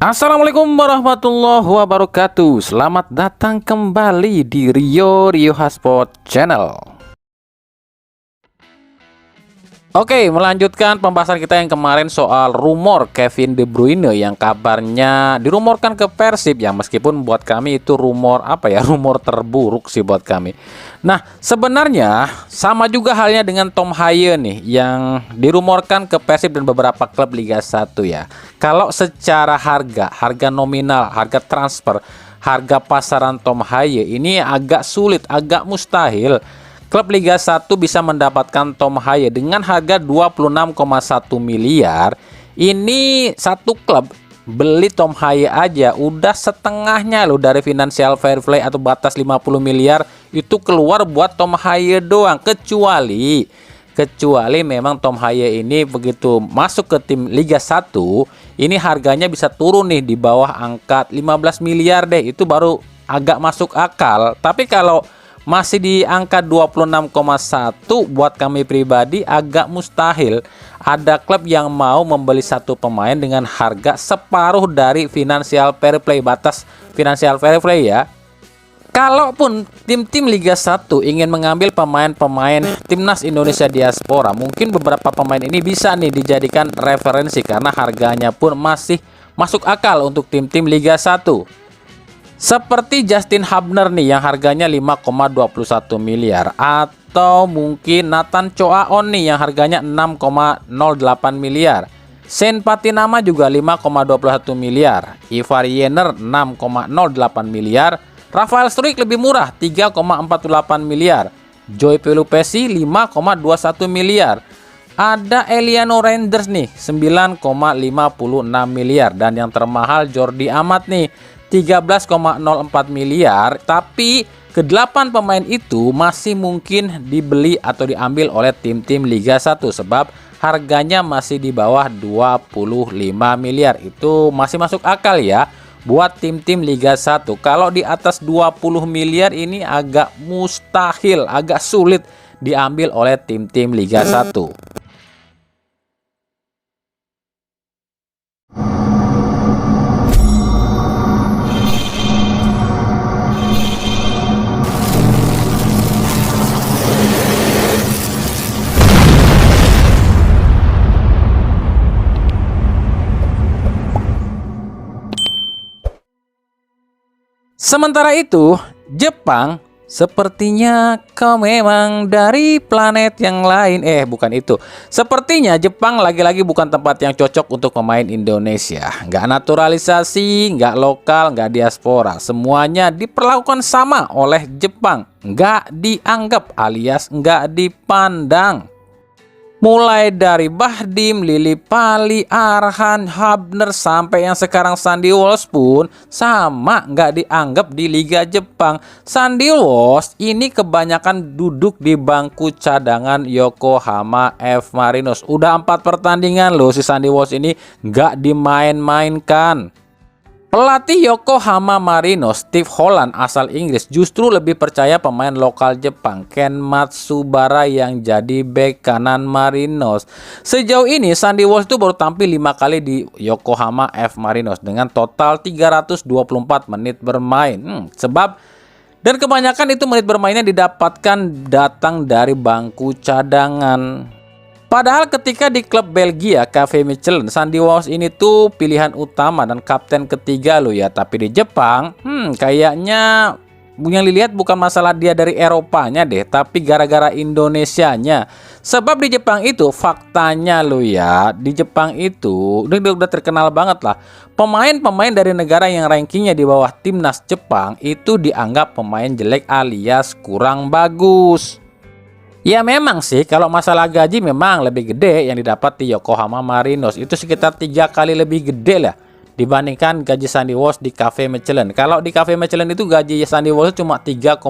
Assalamualaikum warahmatullahi wabarakatuh. Selamat datang kembali di Rio Hotspot Channel. Oke, melanjutkan pembahasan kita yang kemarin soal rumor Kevin De Bruyne yang kabarnya dirumorkan ke Persib ya, meskipun buat kami itu rumor rumor terburuk sih buat kami. Nah, sebenarnya sama juga halnya dengan Tom Haye nih yang dirumorkan ke Persib dan beberapa klub Liga 1 ya. Kalau secara harga nominal, harga transfer, harga pasaran Tom Haye ini agak sulit, agak mustahil klub Liga 1 bisa mendapatkan Tom Haye dengan harga 26,1 miliar. Ini satu klub beli Tom Haye aja udah setengahnya loh dari financial fair play atau batas 50 miliar itu keluar buat Tom Haye doang. Kecuali memang Tom Haye ini begitu masuk ke tim Liga 1 ini harganya bisa turun nih di bawah angka 15 miliar deh, itu baru agak masuk akal. Tapi kalau masih di angka 26,1 buat kami pribadi agak mustahil ada klub yang mau membeli satu pemain dengan harga separuh dari financial fair play, batas financial fair play ya. Kalaupun tim-tim Liga 1 ingin mengambil pemain-pemain timnas Indonesia diaspora, mungkin beberapa pemain ini bisa nih dijadikan referensi karena harganya pun masih masuk akal untuk tim-tim Liga 1. Seperti Justin Hubner nih yang harganya 5,21 miliar, atau mungkin Nathan Choaon nih yang harganya 6,08 miliar. Sen Patinama juga 5,21 miliar, Ivar Yener 6,08 miliar, Rafael Struijk lebih murah 3,48 miliar, Joy Pelupesi 5,21 miliar. Ada Eliano Randers nih 9,56 miliar, dan yang termahal Jordi Amat nih 13,04 miliar. Tapi ke-8 pemain itu masih mungkin dibeli atau diambil oleh tim-tim Liga 1 sebab harganya masih di bawah 25 miliar. Itu masih masuk akal ya buat tim-tim Liga 1. Kalau di atas 20 miliar ini agak mustahil, agak sulit diambil oleh tim-tim Liga 1. Sementara itu, Jepang sepertinya kau memang dari planet yang lain. Bukan itu. Sepertinya Jepang lagi-lagi bukan tempat yang cocok untuk pemain Indonesia. Nggak naturalisasi, nggak lokal, nggak diaspora. Semuanya diperlakukan sama oleh Jepang. Nggak dianggap alias nggak dipandang. Mulai dari Bahdim, Lili Pali, Arhan, Hubner, sampai yang sekarang Sandy Walsh pun sama nggak dianggap di Liga Jepang. Sandy Walsh ini kebanyakan duduk di bangku cadangan Yokohama F. Marinos. Udah 4 pertandingan loh si Sandy Walsh ini nggak dimain-mainkan. Pelatih Yokohama Marinos, Steve Holland asal Inggris, justru lebih percaya pemain lokal Jepang, Ken Matsubara, yang jadi bek kanan Marinos. Sejauh ini Sandy Walsh itu baru tampil 5 kali di Yokohama F. Marinos dengan total 324 menit bermain. Dan kebanyakan itu menit bermainnya didapatkan datang dari bangku cadangan. Padahal ketika di klub Belgia KV Mechelen, Sandy Walsh ini tuh pilihan utama dan kapten ketiga loh ya. Tapi di Jepang, kayaknya yang dilihat bukan masalah dia dari Eropanya deh, tapi gara-gara Indonesianya. Sebab di Jepang itu faktanya loh ya, di Jepang itu udah terkenal banget lah. Pemain-pemain dari negara yang rankingnya di bawah timnas Jepang itu dianggap pemain jelek alias kurang bagus. Ya memang sih kalau masalah gaji memang lebih gede yang didapat di Yokohama Marinos. Itu sekitar 3 kali lebih gede lah dibandingkan gaji Sandy Walsh di KV Mechelen. Kalau di KV Mechelen itu gaji Sandy Walsh cuma 3,8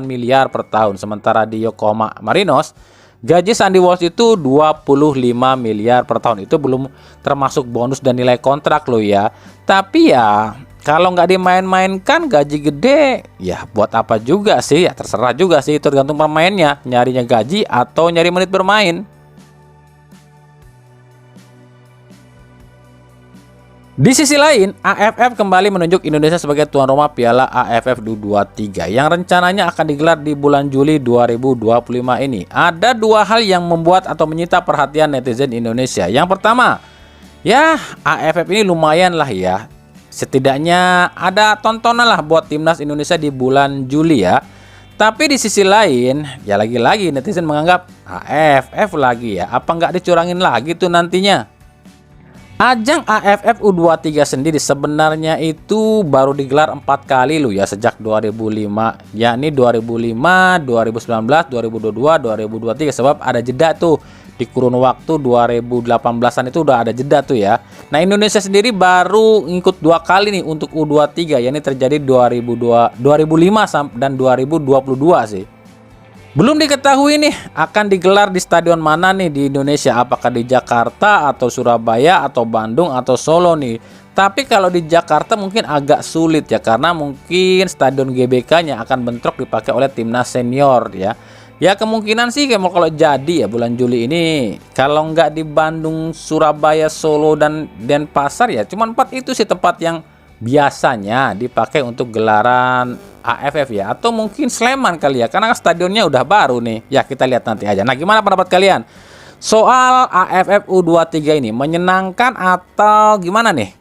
miliar per tahun. Sementara di Yokohama Marinos gaji Sandy Walsh itu 25 miliar per tahun. Itu belum termasuk bonus dan nilai kontrak loh ya. Tapi ya kalau nggak dimain-mainkan gaji gede, ya buat apa juga sih? Ya terserah juga sih, tergantung pemainnya, nyarinya gaji atau nyari menit bermain. Di sisi lain, AFF kembali menunjuk Indonesia sebagai tuan rumah Piala AFF U23 yang rencananya akan digelar di bulan Juli 2025 ini. Ada dua hal yang membuat atau menyita perhatian netizen Indonesia. Yang pertama, ya AFF ini lumayan lah ya. Setidaknya ada tontonan lah buat timnas Indonesia di bulan Juli ya. Tapi di sisi lain, ya lagi-lagi netizen menganggap AFF lagi ya. Apa nggak dicurangin lagi tuh nantinya? Ajang AFF U23 sendiri sebenarnya itu baru digelar 4 kali loh ya sejak 2005, yakni 2005, 2019, 2022, 2023, sebab ada jeda tuh di kurun waktu 2018-an itu udah ada jeda tuh ya. Nah, Indonesia sendiri baru ngikut 2 kali nih untuk U23, yakni terjadi 2005 dan 2022 sih. Belum diketahui nih akan digelar di stadion mana nih di Indonesia, apakah di Jakarta atau Surabaya atau Bandung atau Solo nih. Tapi kalau di Jakarta mungkin agak sulit ya, karena mungkin stadion GBK-nya akan bentrok dipakai oleh timnas senior ya. Ya kemungkinan sih kalau jadi ya bulan Juli ini, kalau nggak di Bandung, Surabaya, Solo dan Denpasar ya, cuman 4 itu sih tempat yang biasanya dipakai untuk gelaran AFF ya, atau mungkin Sleman kali ya, karena stadionnya udah baru nih ya. Kita lihat nanti aja. Nah, gimana pendapat kalian soal AFF U23 ini, menyenangkan atau gimana nih?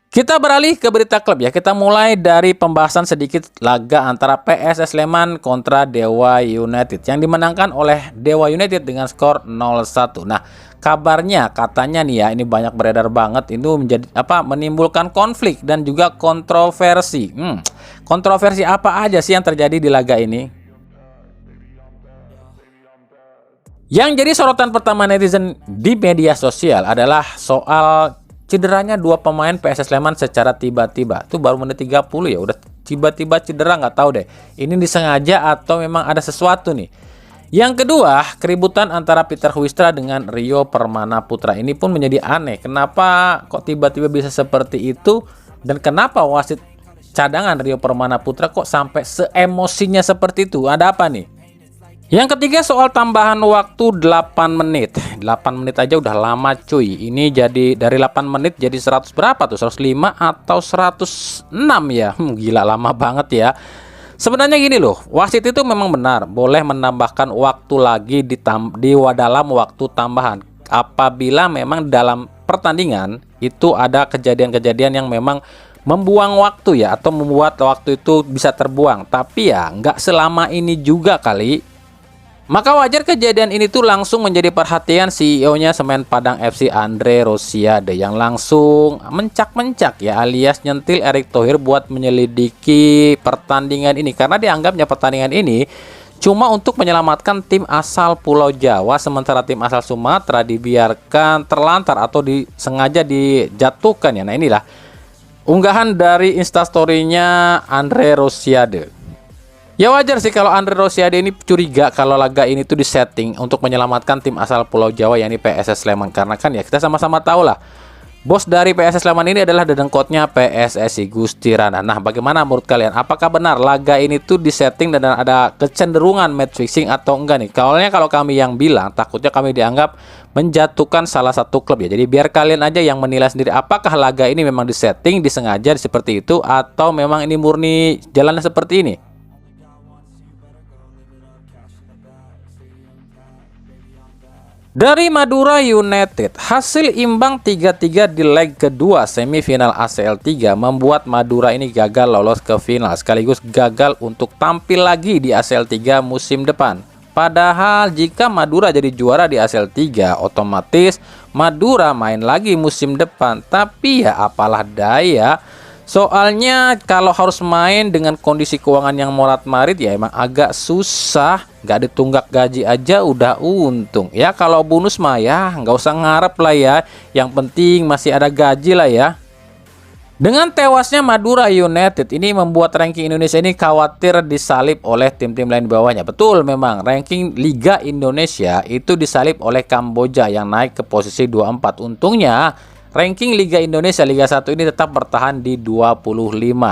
Kita beralih ke berita klub ya. Kita mulai dari pembahasan sedikit laga antara PSS Sleman kontra Dewa United yang dimenangkan oleh Dewa United dengan skor 0-1. Nah, kabarnya katanya nih ya, ini banyak beredar banget, itu menjadi menimbulkan konflik dan juga kontroversi. Kontroversi apa aja sih yang terjadi di laga ini? Yang jadi sorotan pertama netizen di media sosial adalah soal cederanya 2 pemain PSS Sleman secara tiba-tiba. Itu baru menit 30 ya, udah tiba-tiba cedera, nggak tahu deh. Ini disengaja atau memang ada sesuatu nih. Yang kedua, keributan antara Peter Huistra dengan Rio Permana Putra ini pun menjadi aneh. Kenapa kok tiba-tiba bisa seperti itu? Dan kenapa wasit cadangan Rio Permana Putra kok sampai seemosinya seperti itu? Ada apa nih? Yang ketiga, soal tambahan waktu 8 menit. 8 menit aja udah lama cuy. Ini jadi dari 8 menit jadi 100 berapa tuh? 105 atau 106 ya? Gila, lama banget ya. Sebenarnya gini loh, wasit itu memang benar boleh menambahkan waktu lagi di dalam waktu tambahan apabila memang dalam pertandingan itu ada kejadian-kejadian yang memang membuang waktu ya, atau membuat waktu itu bisa terbuang. Tapi ya nggak selama ini juga kali. Maka wajar kejadian ini tuh langsung menjadi perhatian CEO-nya Semen Padang FC Andre Rosiade yang langsung mencak-mencak ya, alias nyentil Erick Thohir buat menyelidiki pertandingan ini, karena dianggapnya pertandingan ini cuma untuk menyelamatkan tim asal Pulau Jawa, sementara tim asal Sumatera dibiarkan terlantar atau disengaja dijatuhkan ya. Nah, inilah unggahan dari Instastory-nya Andre Rosiade. Ya wajar sih kalau Andre Rosiade ini curiga kalau laga ini tuh disetting untuk menyelamatkan tim asal Pulau Jawa, yakni PSS Sleman. Karena kan ya kita sama-sama tahu lah, bos dari PSS Sleman ini adalah dedengkotnya PSSI Gusti Rana. Nah, bagaimana menurut kalian? Apakah benar laga ini tuh disetting dan ada kecenderungan match fixing atau enggak nih? Kalau kami yang bilang, takutnya kami dianggap menjatuhkan salah satu klub ya. Jadi biar kalian aja yang menilai sendiri, apakah laga ini memang disetting, disengaja seperti itu, atau memang ini murni jalannya seperti ini? Dari Madura United, hasil imbang 3-3 di leg kedua semifinal ACL 3 membuat Madura ini gagal lolos ke final, sekaligus gagal untuk tampil lagi di ACL 3 musim depan. Padahal jika Madura jadi juara di ACL 3, otomatis Madura main lagi musim depan. Tapi ya apalah daya, soalnya kalau harus main dengan kondisi keuangan yang morat-marit ya emang agak susah. Nggak ditunggak gaji aja udah untung ya. Kalau bonus mah ya nggak usah ngarep lah ya, yang penting masih ada gaji lah ya. Dengan tewasnya Madura United ini membuat ranking Indonesia ini khawatir disalip oleh tim-tim lain di bawahnya. Betul, memang ranking Liga Indonesia itu disalip oleh Kamboja yang naik ke posisi 24. Untungnya ranking Liga Indonesia Liga 1 ini tetap bertahan di 25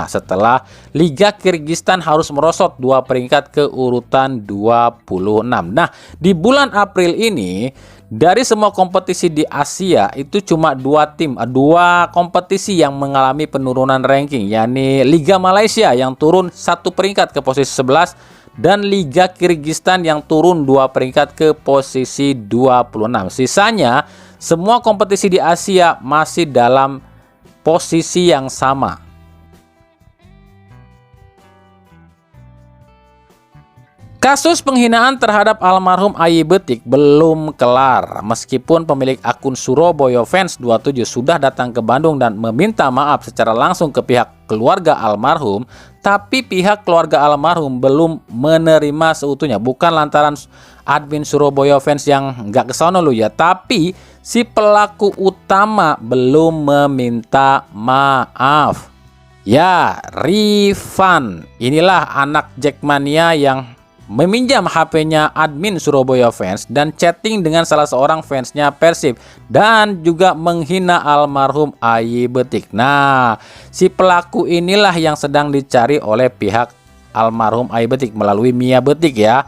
setelah Liga Kyrgyzstan harus merosot 2 peringkat ke urutan 26. Nah, di bulan April ini dari semua kompetisi di Asia itu cuma 2 kompetisi yang mengalami penurunan ranking, yakni Liga Malaysia yang turun 1 peringkat ke posisi 11 dan Liga Kyrgyzstan yang turun 2 peringkat ke posisi 26. Sisanya semua kompetisi di Asia masih dalam posisi yang sama. Kasus penghinaan terhadap almarhum Ayi Betik belum kelar. Meskipun pemilik akun Surabaya Fans 27 sudah datang ke Bandung dan meminta maaf secara langsung ke pihak keluarga almarhum, tapi pihak keluarga almarhum belum menerima seutuhnya. Bukan lantaran admin Surabaya Fans yang nggak kesono lo ya, tapi si pelaku utama belum meminta maaf. Ya, Rifan. Inilah anak Jackmania yang meminjam HP-nya admin Surabaya Fans dan chatting dengan salah seorang fansnya Persib dan juga menghina almarhum Ayi Betik. Nah, si pelaku inilah yang sedang dicari oleh pihak almarhum Ayi Betik melalui Mia Betik ya.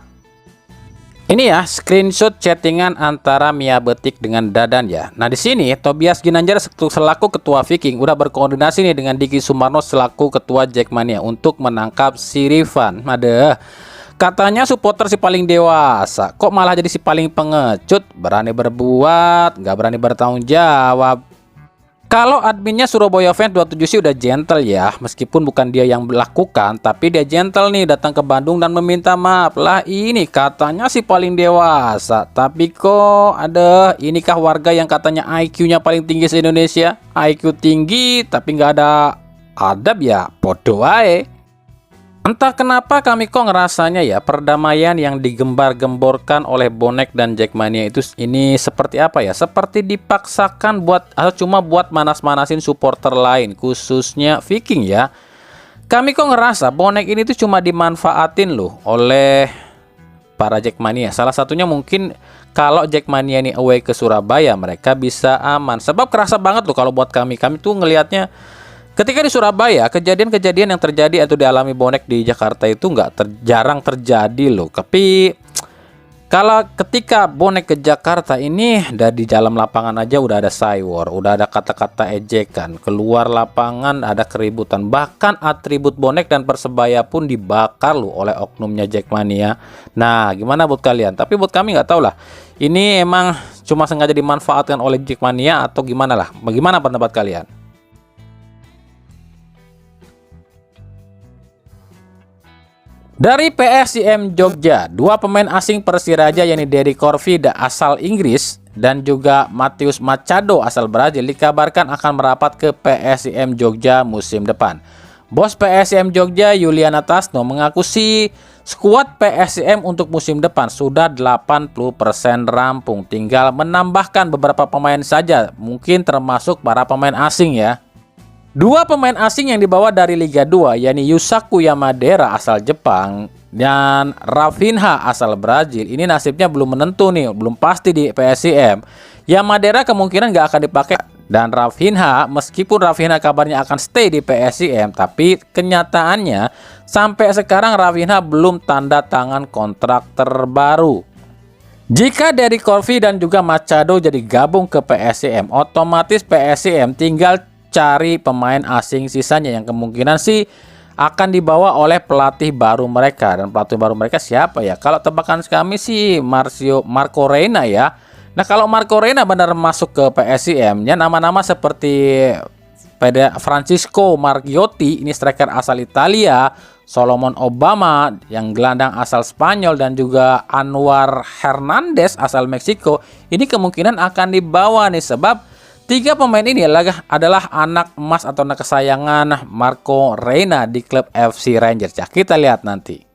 Ini ya screenshot chattingan antara Mia Betik dengan Dadan ya. Nah, di sini Tobias Ginanjar selaku ketua Viking udah berkoordinasi nih dengan Diki Sumarno selaku ketua Jackmania untuk menangkap si Rifan. Katanya supporter si paling dewasa, kok malah jadi si paling pengecut, berani berbuat, nggak berani bertanggung jawab. Kalau adminnya Surabaya Fans 27 sih udah gentle ya, meskipun bukan dia yang melakukan, tapi dia gentle nih datang ke Bandung dan meminta maaf. Lah ini katanya si paling dewasa, tapi kok ada inikah warga yang katanya IQ-nya paling tinggi se-Indonesia, IQ tinggi tapi nggak ada adab ya, podo ae. Entah kenapa kami kok ngerasanya ya perdamaian yang digembar-gemborkan oleh bonek dan Jackmania itu ini seperti apa ya? Seperti dipaksakan buat atau cuma buat manas-manasin supporter lain, khususnya Viking ya. Kami kok ngerasa bonek ini tuh cuma dimanfaatin loh oleh para Jackmania. Salah satunya mungkin kalau Jackmania ini away ke Surabaya mereka bisa aman. Sebab kerasa banget loh kalau buat kami tuh ngelihatnya ketika di Surabaya, kejadian-kejadian yang terjadi atau dialami bonek di Jakarta itu jarang terjadi loh. Tapi kalau ketika bonek ke Jakarta ini dari dalam lapangan aja udah ada cywar, udah ada kata-kata ejekan, keluar lapangan ada keributan, bahkan atribut bonek dan Persebaya pun dibakar loh oleh oknumnya Jackmania. Nah, gimana buat kalian? Tapi buat kami nggak tahu lah. Ini emang cuma sengaja dimanfaatkan oleh Jackmania atau gimana lah? Bagaimana pendapat kalian? Dari PSIM Jogja, 2 pemain asing Persiraja yakni Derry Corvida asal Inggris dan juga Matheus Machado asal Brazil dikabarkan akan merapat ke PSIM Jogja musim depan. Bos PSIM Jogja Yuliana Tasno mengaku skuad PSIM untuk musim depan sudah 80% rampung, tinggal menambahkan beberapa pemain saja, mungkin termasuk para pemain asing ya. 2 pemain asing yang dibawa dari Liga 2 yakni Yusaku Yamadera asal Jepang dan Rafinha asal Brazil. Ini nasibnya belum menentu nih, belum pasti di PSIM. Yamadera kemungkinan nggak akan dipakai dan Rafinha, meskipun Rafinha kabarnya akan stay di PSIM, tapi kenyataannya sampai sekarang Rafinha belum tanda tangan kontrak terbaru. Jika Derry Corvi dan juga Machado jadi gabung ke PSIM, otomatis PSIM tinggal cari pemain asing sisanya yang kemungkinan sih akan dibawa oleh pelatih baru mereka. Dan pelatih baru mereka siapa ya? Kalau tebakan kami sih Marco Reina ya. Nah, kalau Marco Reina benar masuk ke PSIM nya nama-nama seperti Francisco Marchiotti, ini striker asal Italia, Solomon Obama yang gelandang asal Spanyol, dan juga Anwar Hernandez asal Meksiko, ini kemungkinan akan dibawa nih sebab 3 pemain ini adalah anak emas atau anak kesayangan Marco Reina di klub FC Rangers ya. Kita lihat nanti.